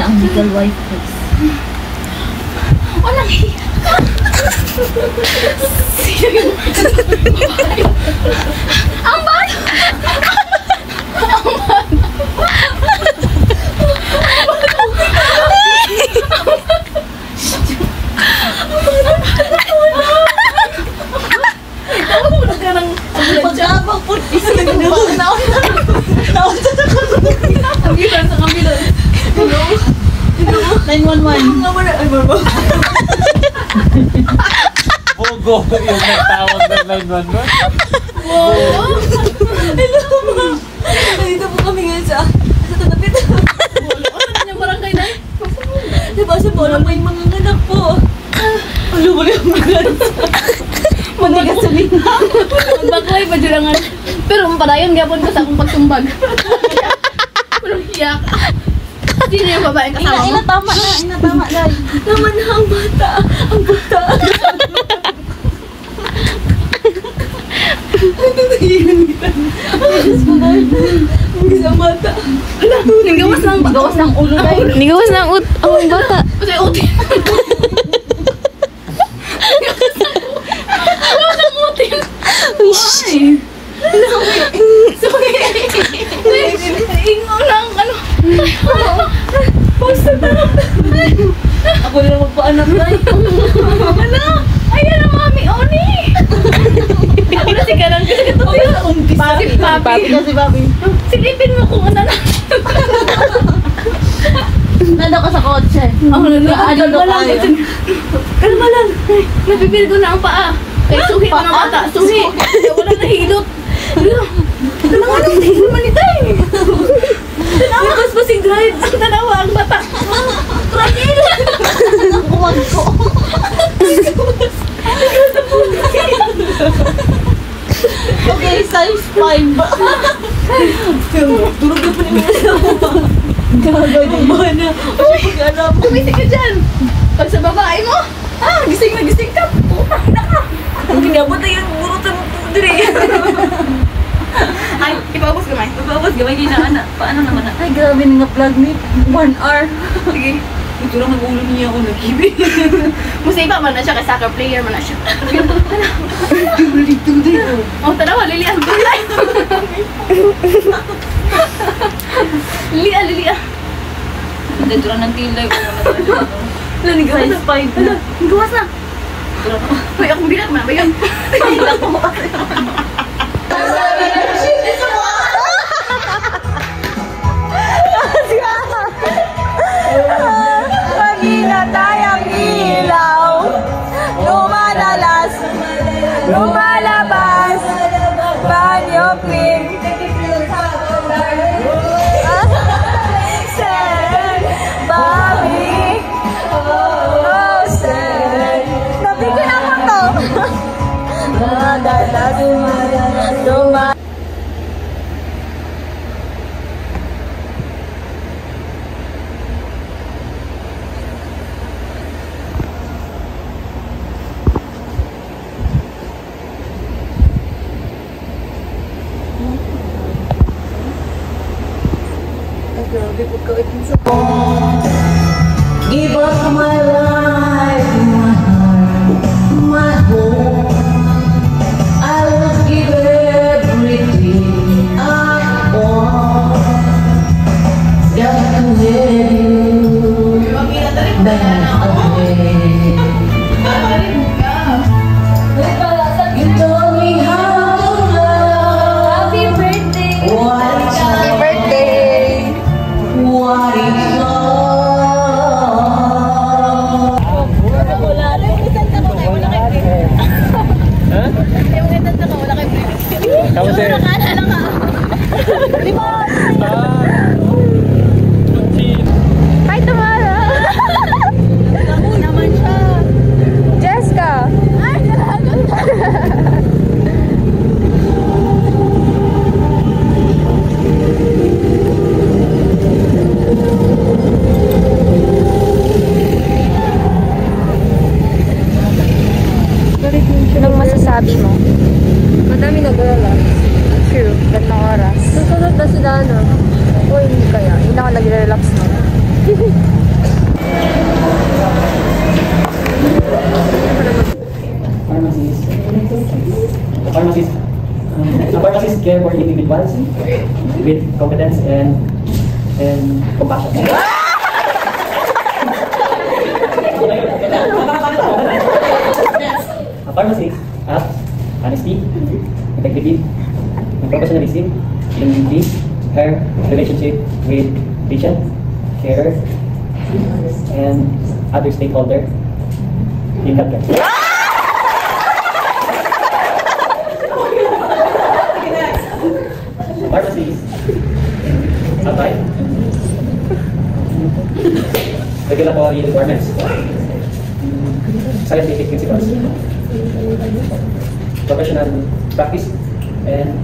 ang legal wife please. Walang hiya. Sino yung ang bata! Pagkabang po, isipin mo. Ambulance ang ambulance. 911. Bogo yung nagtawag ng 911. Wow! Hello, ma. Nandito po kami ngayon sa tatapit. Ano na yung barangay na? Diba sa bola may mga anak po. Ano mo yung mga Manigas sa lina. Magbaklay pa dyan. Pero padayon gapon ko sa akong pagsumbag. Walang hiya. Sino yung babaeng kasama mo? Ina, tama na. Ina, tama na. Naman na ang bata. Ang bata. Ang isang bata. Nagawas ng ulo na yun. Nigawas ng ang bata. Kasi uti. Nagawas ng uti. Wish. Ingo lang, ano. Ako na magpaanak na yun. Ano? Ayan ang mami, Oni. Ako na si Karang kasi ito si Papi. Papi na si Papi. Silipin mo kung ano na. Nando ka sa kotse. Ako na Kalma lang. Kalma lang. Napipil ko na ang paa. Kaya suhi ko ng mata. Suhi. Kaya wala nahilot. Ano nga nang hihil manitay? Tapos pa si drive. Ang tanawa ang bata. Krakil. Ang kuwag ko. Okay, size 5. Durog na pa niya sa gagawin ng mana. Pag-alam. Tumisig ka dyan. Pag sa babae mo, gising na gising ka. Putang ina ka. Ang ginabot na yung burutan mo dire. Ay, ipaubos gamay. Babas gamay ginaan na. Paano naman na? Ay, grabe na nga plug ni 1 hour. Sige. Ito lang nag-ulo niya ako nag-ibig. Musiba man na siya, kay soccer player man na siya. Dito dito. Oh, tanawa, Lilian. Lilian. Dito lang ng tilay ko. Lanigawas na. Size 5 na. Gawas na. Uy, akong bilat man. Bayan. Bilat mo. Maginatay ang ilaw, lumadalas, lumalabas, banyo cream. Sir, Bobby, oh sir, nabigyan ako to. Lumadalas, lumalabas. Give up my life, my heart, my home. I will give everything I want. Just to have you back again. You told me how to love. Happy birthday! What is Happy birthday! what is love? Kamu sih? Hi, Tamara! Naman siya. Jessica! Ay, nalagot na! Anong masasabi mo? Madami nag-relax. True, gandang oras. Susunod na sila, ano? O hindi kaya, hindi ako nag-relax no. Pharmacists care for individuals with competence and compassion. A pharmacist has honesty, integrity, and professionalism in his her relationship with patient, care, and other stakeholders in healthcare. Pharmacies apply regulatory requirements, scientific principles, professional practice, and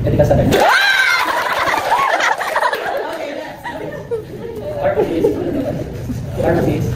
ethical standards. Pharmacies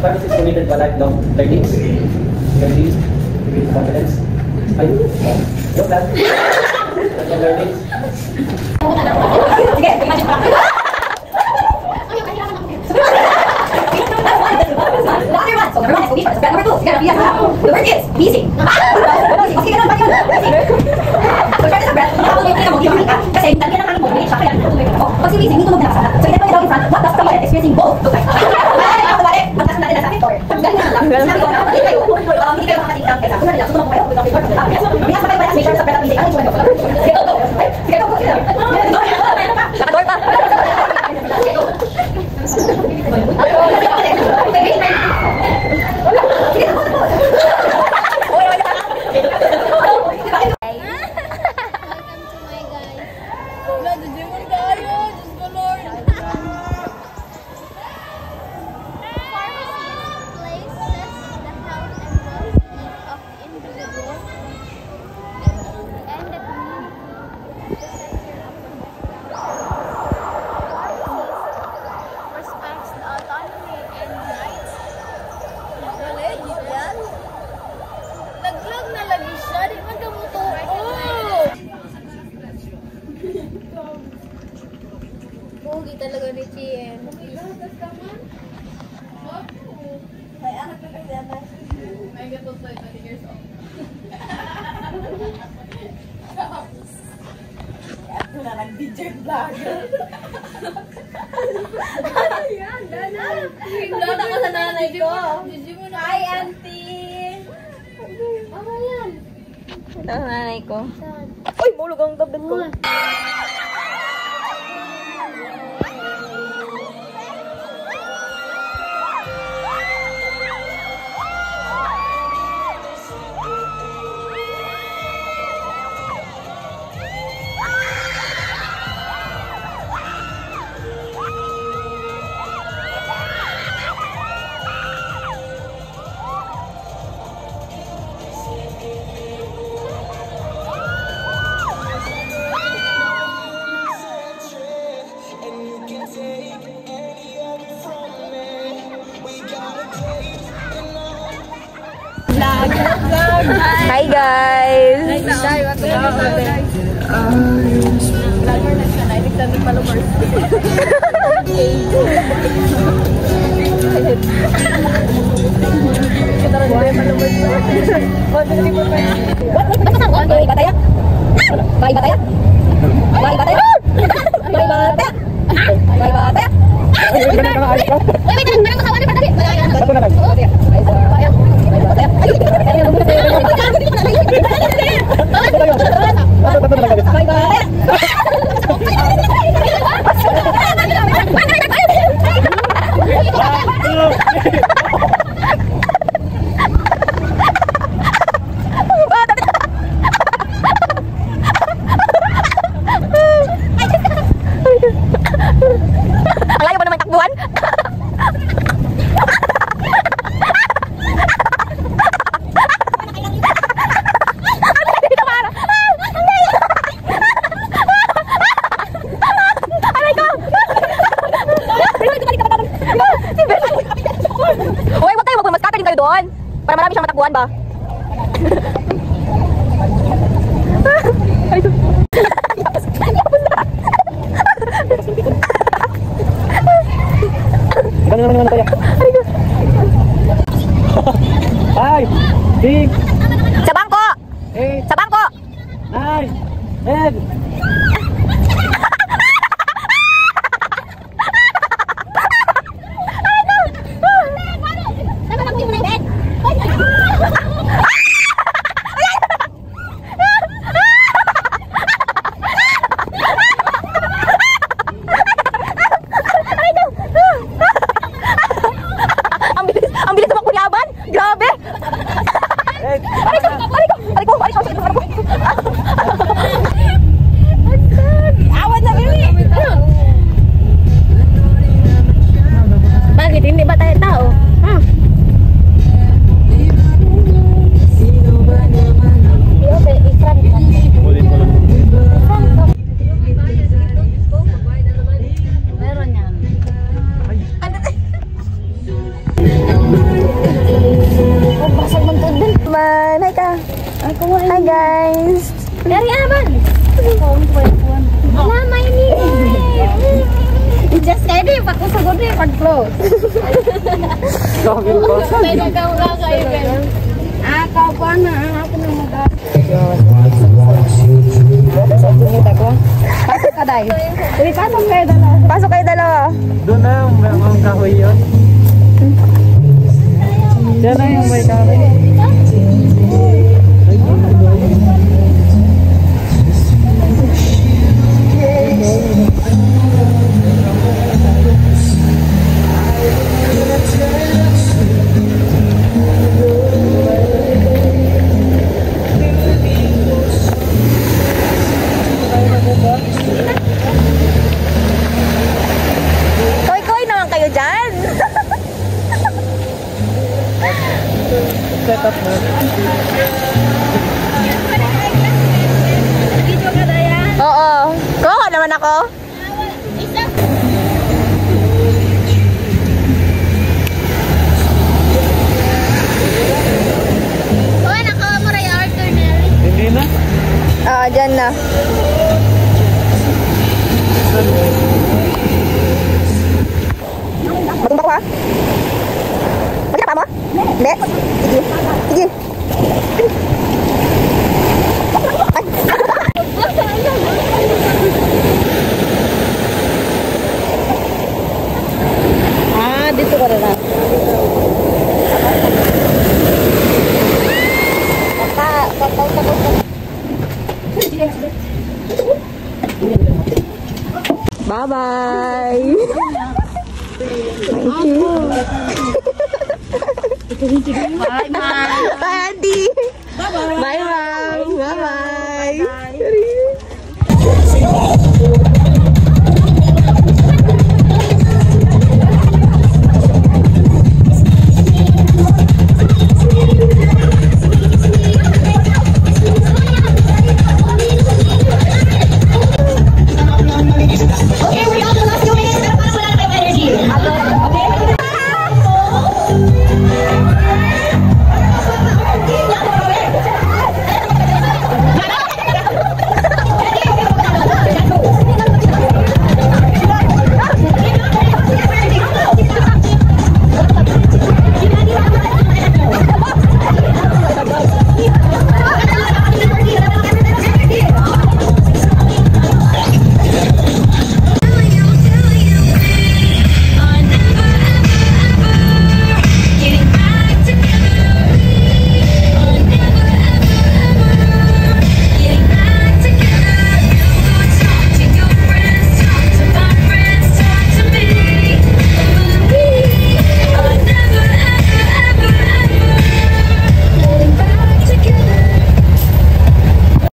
Pharmacies committed to lifelong learning, expertise, with confidence. Look that. Learning. So number 1 is obedience. Number 2, the word is busy. So try this breath. Kasi talaga ng mo siya kaya natuloy ko. Pag si busy, dito magnasa. So ito yung in front. What does someone experiencing both look like? Magkas natin sa akin or galing na lang. Sabi ko, hindi kayo makatingkang kesa. Kung nila, susunod ko kayo. May asakay ba yung measure sa breath busy? Ano yung sumunod ko? Sige, go. Nakador pa. Pogi talaga ni Chien. Ay, anak ko kasi ata. May gato sa 20 years old. Ako na nag-DJ vlogger. Ayan, Dana. Vlog ako sa nanay ko. Hi, auntie. Ano yan? Ito ang nanay ko. Uy, bulog ang gabi ko. Hi guys! matakbuhan ba? Ikaw naman kaya. Ay! Big! Sa bangko! Eight! Sa bangko! 9! 10! Ang bilis tumakbo ni Aban! Grabe! Aray ko! Awan na Bibi! Bakit? Hindi ba tayo tao? Ulit ko lang. Meron yan. Basag man to din. Man, hi ka. Hi guys. Dari Aban. Wala may ni. Just ready pa ko sagod ni pag close. Gawin ko. Pwede ka mga kaibigan. Ako pa na ako na mag. Pasok ka dai. Uy, pasok kayo dalawa. Doon na yung mga kahoy yun. Diyan na yung may kahoy. Koy naman kayo dyan. Set up na. Oo. Kuha naman ako. Hindi na. Dyan na. Matumba ko ha? Magkapa mo? Hindi? Sige. Dito ka na. Bye-bye. Thank you. Bye, Mom. Bye, Auntie. Bye-bye. Bye-bye. Bye-bye.